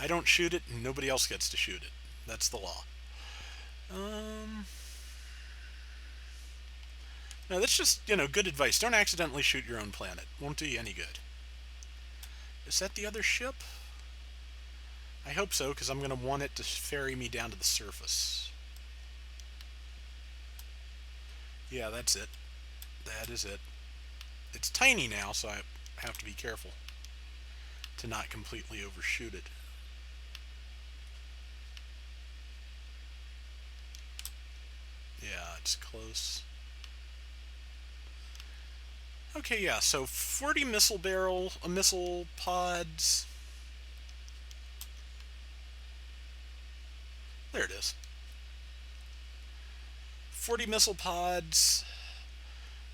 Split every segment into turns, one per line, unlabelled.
I don't shoot it, and nobody else gets to shoot it. That's the law. No, that's just, good advice. Don't accidentally shoot your own planet. Won't do you any good. Is that the other ship? I hope so, because I'm going to want it to ferry me down to the surface. Yeah, that's it. That is it. It's tiny now, so I have to be careful to not completely overshoot it. Yeah, it's close. Okay, yeah, so 40 missile pods. There it is. 40 missile pods,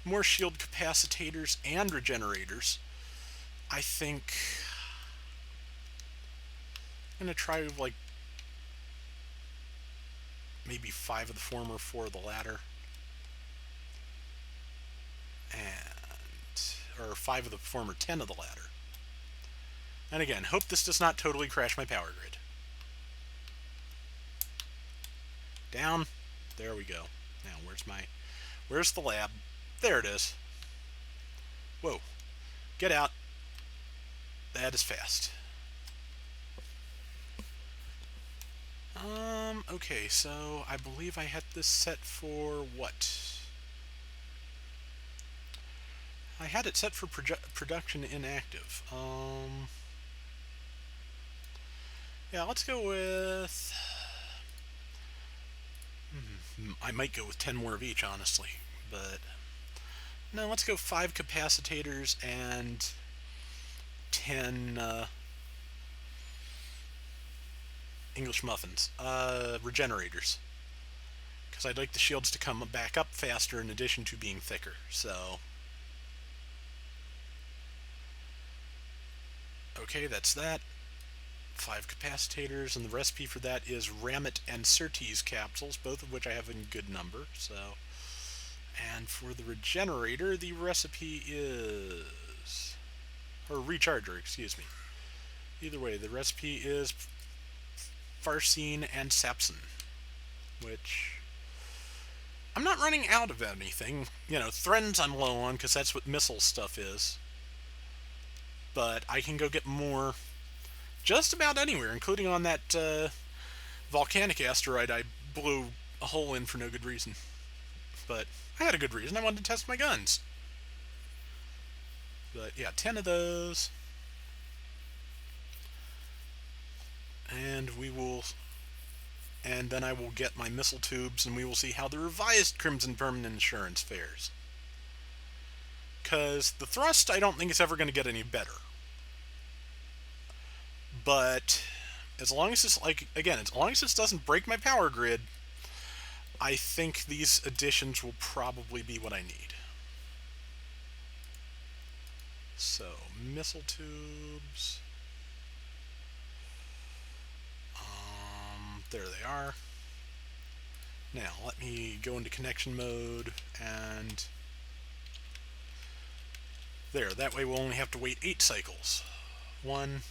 more shield capacitors and regenerators. I think I'm going to try, like, maybe 5 of the former, 4 of the latter. Or 5 of the former, 10 of the latter. And again, hope this does not totally crash my power grid. Down. There we go. Now, where's the lab? There it is. Whoa. Get out. That is fast. Okay, so I believe I had this set for what? I had it set for production inactive. Yeah, let's go with... I might go with 10 more of each, honestly. But... no, let's go 5 capacitors and 10 English muffins. Regenerators. Because I'd like the shields to come back up faster in addition to being thicker, so... okay, that's that. 5 capacitors, and the recipe for that is Rammet and Surtees capsules, both of which I have in good number, so... and for the regenerator, the recipe is... or recharger, excuse me. Either way, the recipe is Farcine and Sapsin, which... I'm not running out of anything. Threns I'm low on, because that's what missile stuff is. But I can go get more just about anywhere, including on that volcanic asteroid I blew a hole in for no good reason. But I had a good reason. I wanted to test my guns. But yeah, 10 of those. And then I will get my missile tubes, and we will see how the revised Crimson Permanent Insurance fares. Because the thrust, I don't think is ever going to get any better. But as long as this, as long as this doesn't break my power grid, I think these additions will probably be what I need. So, missile tubes. There they are. Now, let me go into connection mode, and there, that way we'll only have to wait 8 cycles. 1,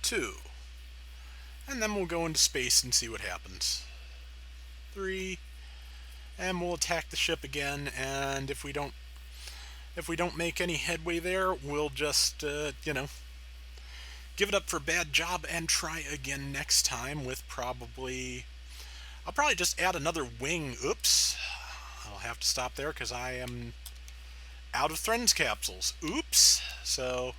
2, and then we'll go into space and see what happens. 3, and we'll attack the ship again, and if we don't make any headway there, we'll just, give it up for a bad job and try again next time with I'll probably just add another wing. Oops. I'll have to stop there because I am out of Threns capsules. Oops. So,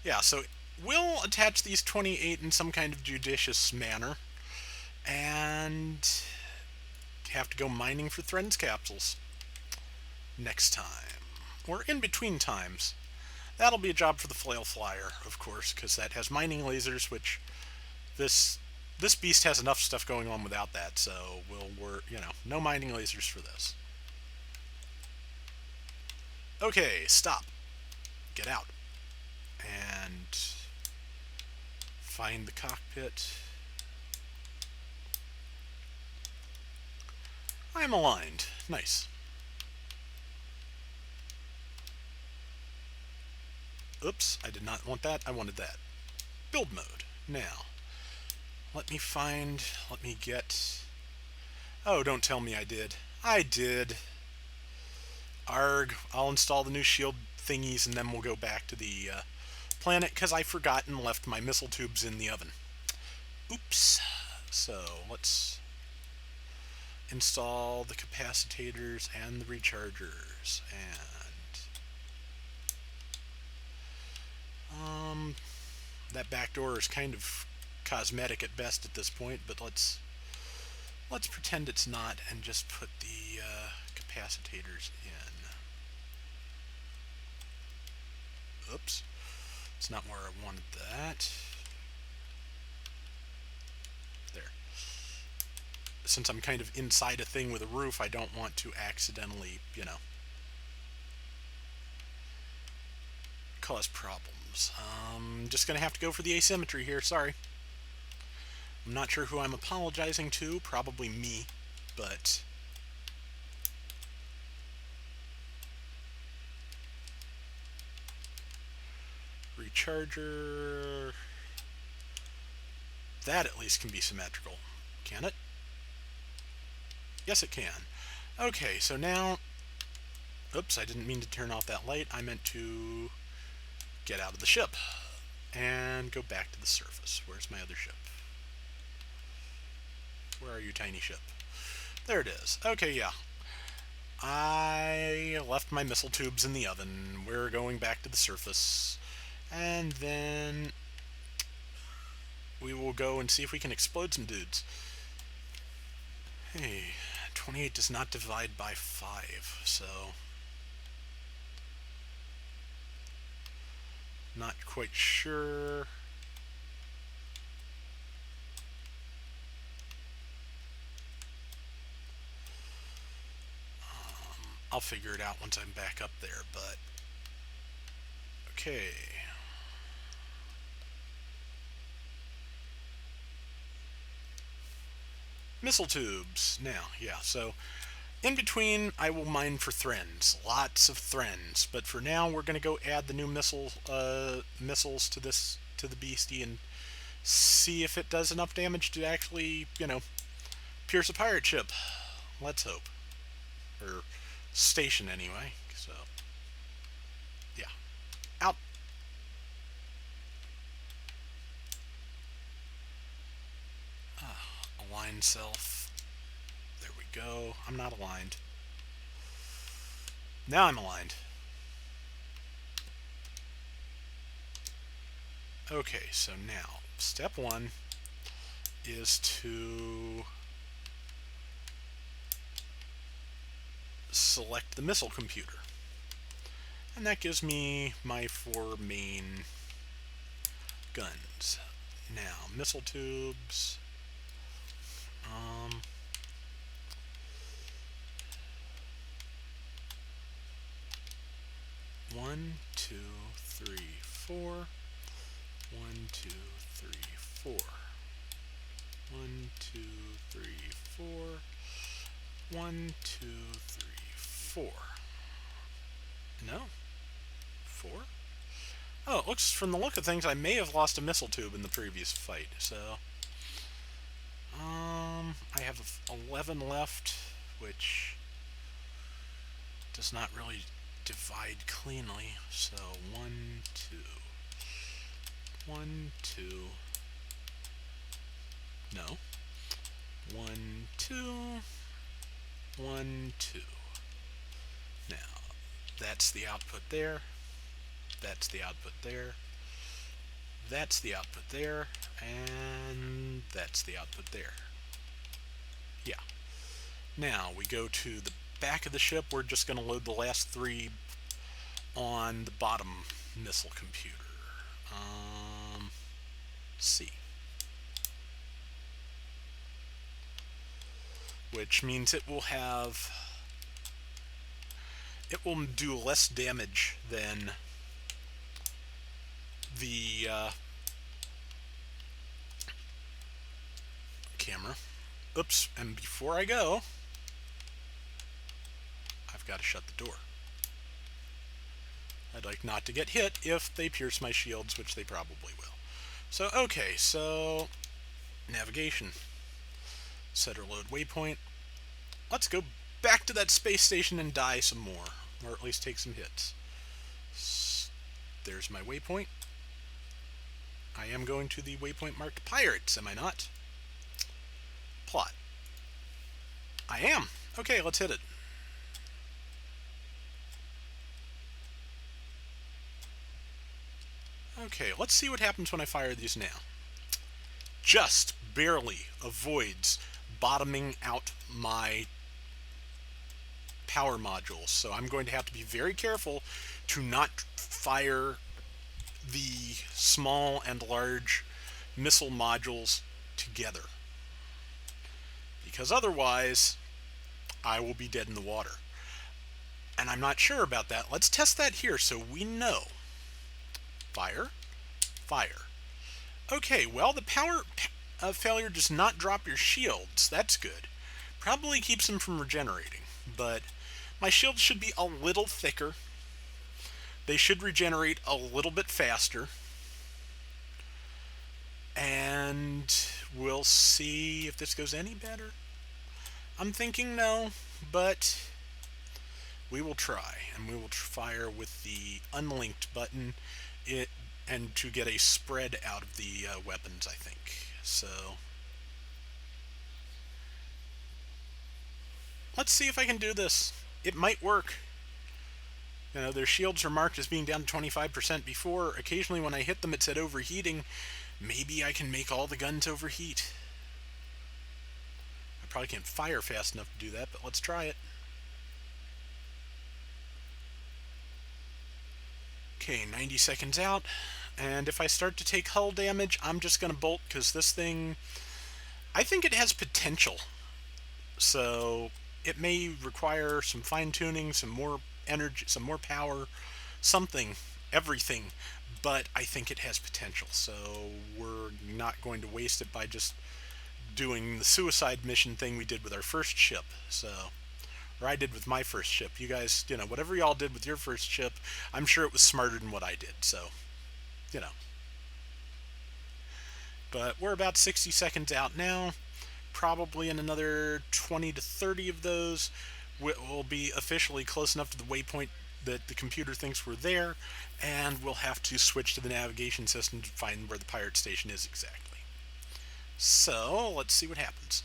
yeah, so we'll attach these 28 in some kind of judicious manner and have to go mining for Threns capsules next time. Or in between times. That'll be a job for the Flail Flyer, of course, because that has mining lasers, which this beast has enough stuff going on without that, so no mining lasers for this. Okay, stop. Get out. And find the cockpit. I'm aligned. Nice. Oops, I did not want that. I wanted that. Build mode. Now, let me get... Oh, don't tell me I did. I did. Arg, I'll install the new shield thingies and then we'll go back to the planet because I forgot and left my missile tubes in the oven. Oops. So, let's install the capacitors and the rechargers. And that back door is kind of cosmetic at best at this point, but let's pretend it's not and just put the capacitors in. Oops, it's not where I wanted that. There. Since I'm kind of inside a thing with a roof, I don't want to accidentally, cause problems. Just gonna have to go for the asymmetry here, sorry. I'm not sure who I'm apologizing to, probably me, but... Recharger... That at least can be symmetrical, can it? Yes, it can. Okay, so now... Oops, I didn't mean to turn off that light. I meant to get out of the ship and go back to the surface. Where's my other ship? Where are you, tiny ship? There it is. Okay, yeah. I left my missile tubes in the oven. We're going back to the surface. And then we will go and see if we can explode some dudes. Hey, 28 does not divide by 5, so... Not quite sure. I'll figure it out once I'm back up there, but... Okay. Missile tubes. Now, yeah, so... In between, I will mine for threns. Lots of threns. But for now, we're going to go add the new missiles to the beastie and see if it does enough damage to actually, pierce a pirate ship. Let's hope. Or station, anyway. So, yeah. Out. Align self. There we go. I'm not aligned. Now I'm aligned. Okay, so now, step 1 is to select the missile computer. And that gives me my 4 main guns. Now, missile tubes. 1, 2, 3, 4. 1, 2, 3, 4. 1, 2, 3, 4. 1, 2, 3, 4. No? 4? Oh, it looks, from the look of things, I may have lost a missile tube in the previous fight, so... I have 11 left, which does not really divide cleanly, so 1, 2... 1, 2... No. 1, 2... 1, 2. Now, that's the output there. That's the output there. That's the output there. And that's the output there. Yeah. Now, we go to the back of the ship. We're just going to load the last 3 on the bottom missile computer. C. Which means it will do less damage than the camera. Oops, and before I go, I've got to shut the door. I'd like not to get hit if they pierce my shields, which they probably will. So, okay, so navigation. Set or load waypoint. Let's go back to that space station and die some more, or at least take some hits. There's my waypoint. I am going to the waypoint marked Pirates, am I not? Plot. I am. Okay, let's hit it. Okay, let's see what happens when I fire these now. Just barely avoids bottoming out my power modules, so I'm going to have to be very careful to not fire the small and large missile modules together, because otherwise I will be dead in the water. And I'm not sure about that. Let's test that here so we know. Fire, fire. Okay, well, the power failure does not drop your shields. That's good. Probably keeps them from regenerating, but my shields should be a little thicker. They should regenerate a little bit faster. And we'll see if this goes any better. I'm thinking no, but we will try. And we will fire with the unlinked button and to get a spread out of the weapons, I think. So let's see if I can do this. It might work. You know, their shields are marked as being down to 25% before. Occasionally when I hit them it said overheating. Maybe I can make all the guns overheat. I probably can't fire fast enough to do that, but let's try it. Okay, 90 seconds out. And if I start to take hull damage, I'm just going to bolt, because this thing, I think it has potential. So it may require some fine-tuning, some more energy, some more power, something, everything. But I think it has potential, so we're not going to waste it by just doing the suicide mission thing we did with our first ship. So, or I did with my first ship. You guys, you know, whatever y'all did with your first ship, I'm sure it was smarter than what I did. So, you know. But we're about 60 seconds out now. Probably in another 20 to 30 of those, we'll be officially close enough to the waypoint that the computer thinks we're there, and we'll have to switch to the navigation system to find where the pirate station is exactly. So, let's see what happens.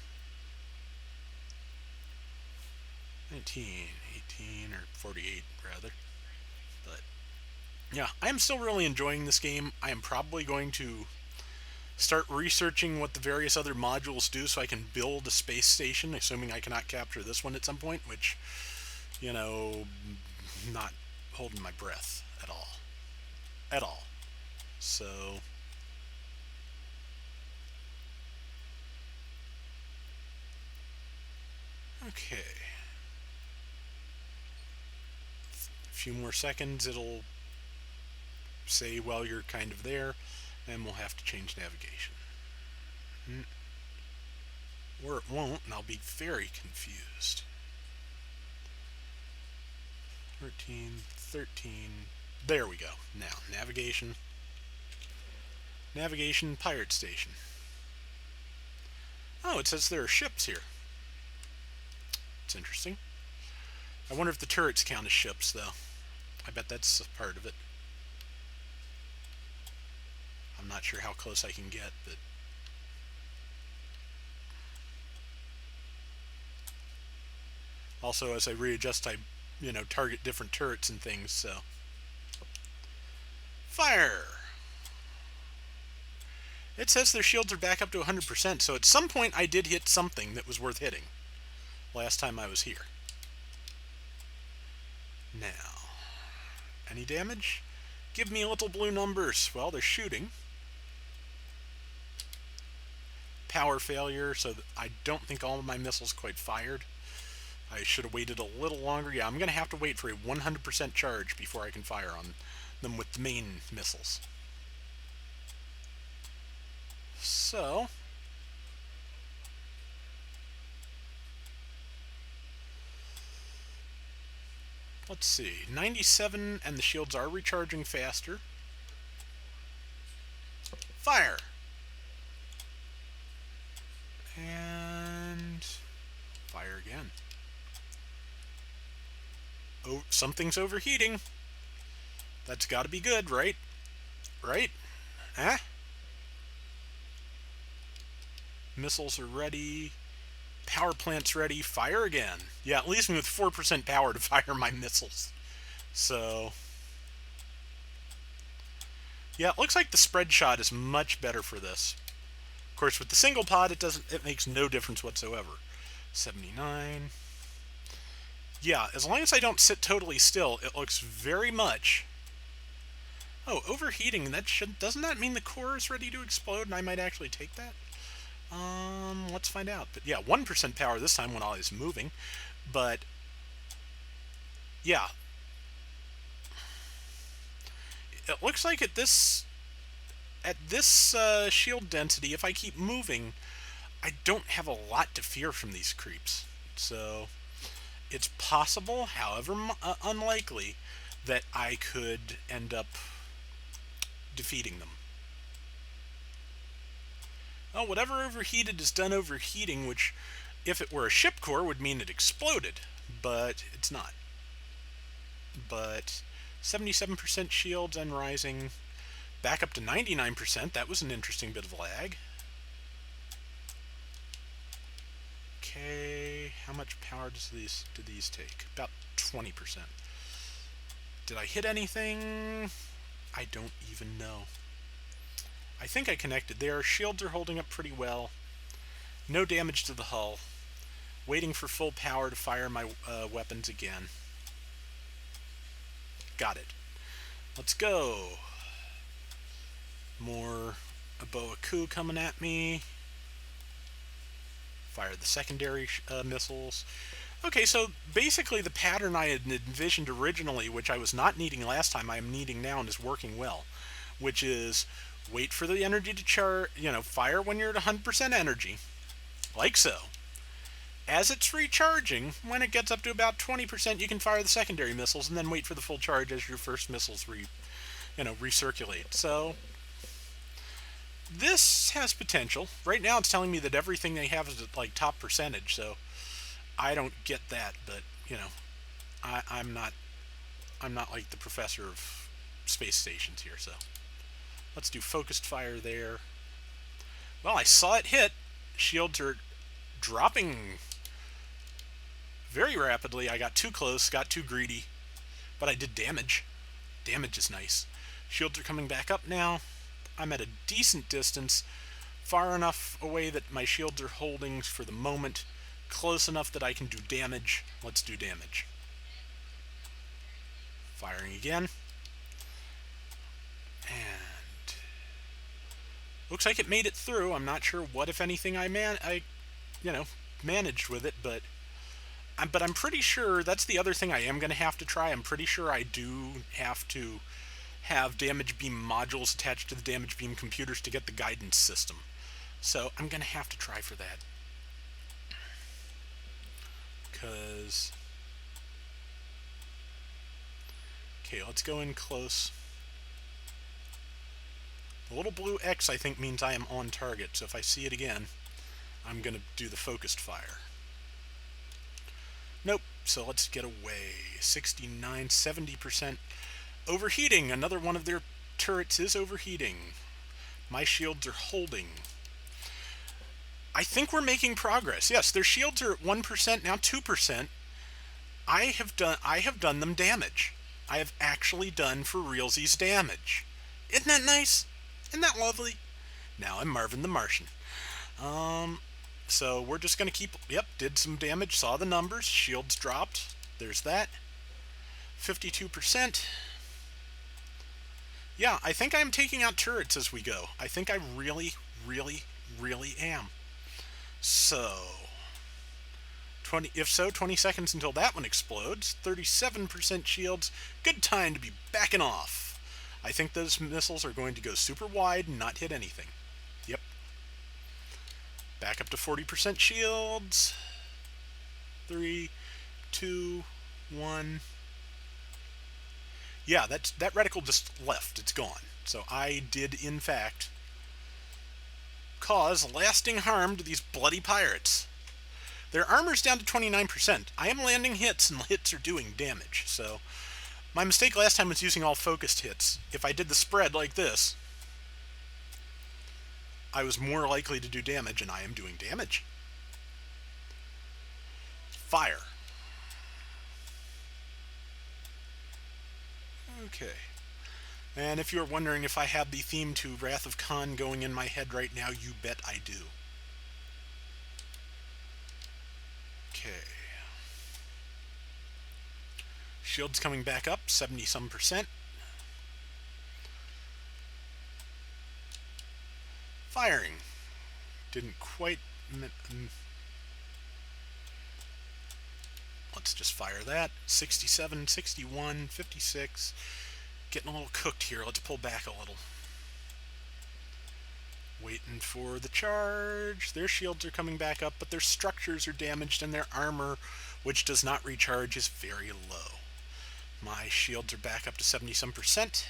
19, 18, or 48, rather. But, yeah, I'm still really enjoying this game. I am probably going to start researching what the various other modules do so I can build a space station, assuming I cannot capture this one at some point, which, you know, not holding my breath at all. At all. So, okay. A few more seconds, it'll say, well, you're kind of there, and we'll have to change navigation. Or it won't, and I'll be very confused. 13, 13. There we go. Now, navigation. Navigation, pirate station. Oh, it says there are ships here. It's interesting. I wonder if the turrets count as ships, though. I bet that's a part of it. I'm not sure how close I can get, but... Also, as I readjust, I, you know, target different turrets and things, so... Fire! It says their shields are back up to 100%, so at some point I did hit something that was worth hitting. Last time I was here. Now, any damage? Give me little blue numbers. Well, they're shooting. Power failure, so I don't think all of my missiles quite fired. I should have waited a little longer. Yeah, I'm going to have to wait for a 100% charge before I can fire on them with the main missiles. So, Let's see, 97, and the shields are recharging faster. Fire! And fire again. Oh, something's overheating. That's got to be good, right? Right? Huh? Missiles are ready. Power plant's ready. Fire again. Yeah, it leaves me with 4% power to fire my missiles. So, yeah, it looks like the spread shot is much better for this. Of course, with the single pod, it makes no difference whatsoever. 79. Yeah, as long as I don't sit totally still, it looks very much... Oh, overheating, doesn't that mean the core is ready to explode and I might actually take that? Let's find out. But yeah, 1% power this time when I was moving. But, yeah. It looks like at this shield density, if I keep moving, I don't have a lot to fear from these creeps. So, it's possible, however unlikely, that I could end up defeating them. Oh, whatever overheated is done overheating, which, if it were a ship core, would mean it exploded. But it's not. But 77% shields and rising. Back up to 99%. That was an interesting bit of lag. Okay, how much power do these take? About 20%. Did I hit anything? I don't even know. I think I connected there. Shields are holding up pretty well. No damage to the hull. Waiting for full power to fire my weapons again. Got it. Let's go. More Aboa Coup coming at me. Fire the secondary missiles. Okay, so basically the pattern I had envisioned originally, which I was not needing last time, I am needing now and is working well. Which is, wait for the energy to charge, fire when you're at 100% energy. Like so. As it's recharging, when it gets up to about 20%, you can fire the secondary missiles and then wait for the full charge as your first missiles recirculate. So, this has potential. Right now it's telling me that everything they have is at, like, top percentage, so I don't get that, but, I'm not like the professor of space stations here, so. Let's do focused fire there. Well, I saw it hit. Shields are dropping very rapidly. I got too close, got too greedy, but I did damage. Damage is nice. Shields are coming back up now. I'm at a decent distance, far enough away that my shields are holding for the moment, close enough that I can do damage. Let's do damage. Firing again. And looks like it made it through. I'm not sure what, if anything, I managed with it, but I'm pretty sure that's the other thing I am going to have to try. I'm pretty sure I do have to have damage beam modules attached to the damage beam computers to get the guidance system. So I'm going to have to try for that. Because... Okay, let's go in close. The little blue X, I think, means I am on target, so if I see it again, I'm going to do the focused fire. Nope, so let's get away. 69, 70%. Overheating! Another one of their turrets is overheating. My shields are holding. I think we're making progress. Yes, their shields are at 1%, now 2%. I have done them damage. I have actually done for realsies damage. Isn't that nice? Isn't that lovely? Now I'm Marvin the Martian. So we're just going to keep... Yep, did some damage, saw the numbers, shields dropped. There's that. 52%. Yeah, I think I'm taking out turrets as we go. I think I really, really, really am. So... 20 seconds until that one explodes. 37% shields. Good time to be backing off. I think those missiles are going to go super wide and not hit anything. Yep. Back up to 40% shields. 3, 2, 1. Yeah, that reticle just left. It's gone. So I did, in fact, cause lasting harm to these bloody pirates. Their armor's down to 29%. I am landing hits, and hits are doing damage. So my mistake last time was using all focused hits. If I did the spread like this, I was more likely to do damage, and I am doing damage. Fire. Okay. And if you're wondering if I have the theme to Wrath of Khan going in my head right now, you bet I do. Okay. Shield's coming back up, 70-some%. Firing. Didn't quite... Let's just fire that. 67, 61, 56. Getting a little cooked here. Let's pull back a little. Waiting for the charge. Their shields are coming back up, but their structures are damaged and their armor, which does not recharge, is very low. My shields are back up to 70-some%.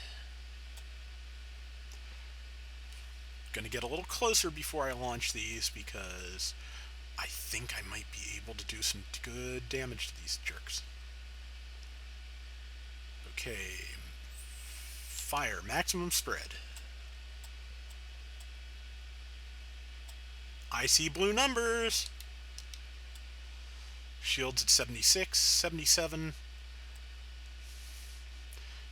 Gonna get a little closer before I launch these because I think I might be able to do some good damage to these jerks. Okay. Fire. Maximum spread. I see blue numbers. Shields at 76, 77.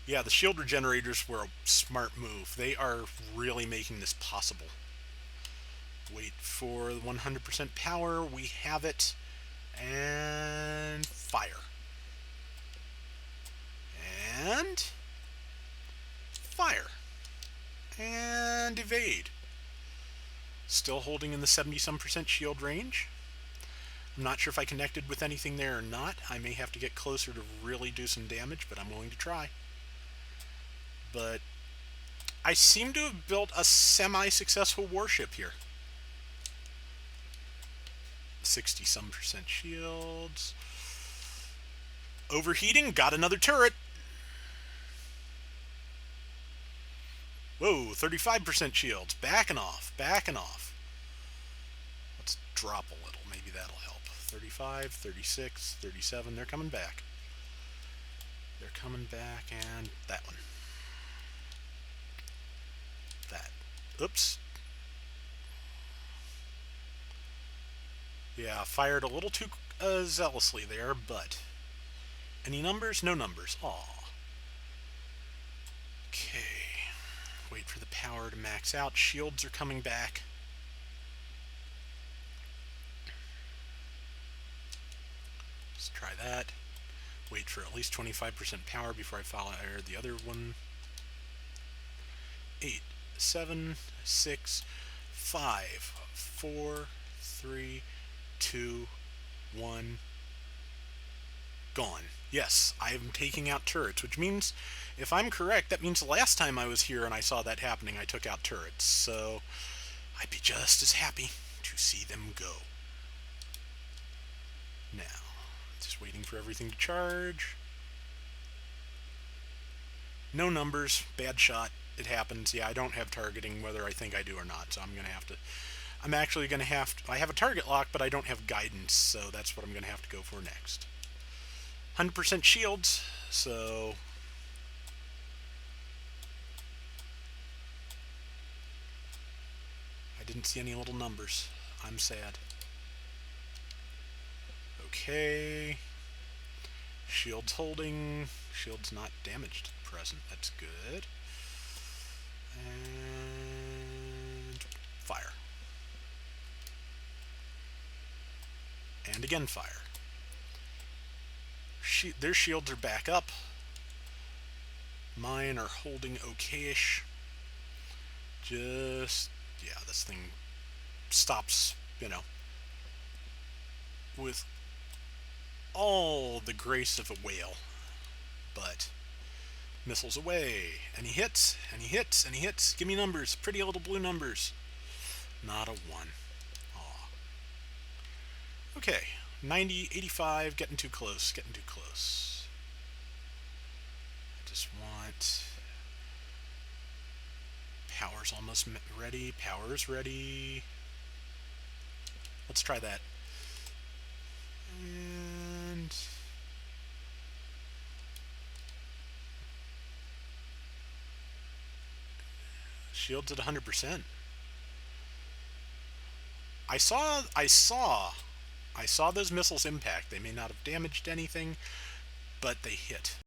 Yeah, the shield regenerators were a smart move. They are really making this possible. Wait for the 100% power. We have it. And fire. And fire. And evade. Still holding in the 70-some% shield range. I'm not sure if I connected with anything there or not. I may have to get closer to really do some damage, but I'm willing to try. But I seem to have built a semi-successful warship here. 60-some% shields. Overheating, got another turret. Whoa, 35% shields. Backing off, backing off. Let's drop a little, maybe that'll help. 35, 36, 37, they're coming back. They're coming back, and that one. That. Oops. Yeah, fired a little too zealously there, but... Any numbers? No numbers. Aw. Okay. Wait for the power to max out. Shields are coming back. Let's try that. Wait for at least 25% power before I fire the other one. 8, 7, 6, 5, 4, 3, 2, 1. Gone. Yes, I am taking out turrets, which means, if I'm correct, that means the last time I was here and I saw that happening, I took out turrets. So, I'd be just as happy to see them go. Now, just waiting for everything to charge. No numbers, bad shot. It happens. Yeah, I don't have targeting whether I think I do or not, so I'm going to have to... I'm actually going to have to... I have a target lock, but I don't have guidance, so that's what I'm going to have to go for next. 100% shields, so... I didn't see any little numbers. I'm sad. Okay. Shields holding. Shields not damaged at present. That's good. And fire. And again fire. Their shields are back up. Mine are holding okayish. Just, yeah, this thing stops, you know, with all the grace of a whale. But missiles away, and he hits, and he hits, and he hits. Give me numbers, pretty little blue numbers. Not a 1. Aw. Okay, 90, 85, getting too close, getting too close. I just want Power's almost ready. Power's ready. Let's try that. And shields at 100%. I saw those missiles impact. They may not have damaged anything, but they hit.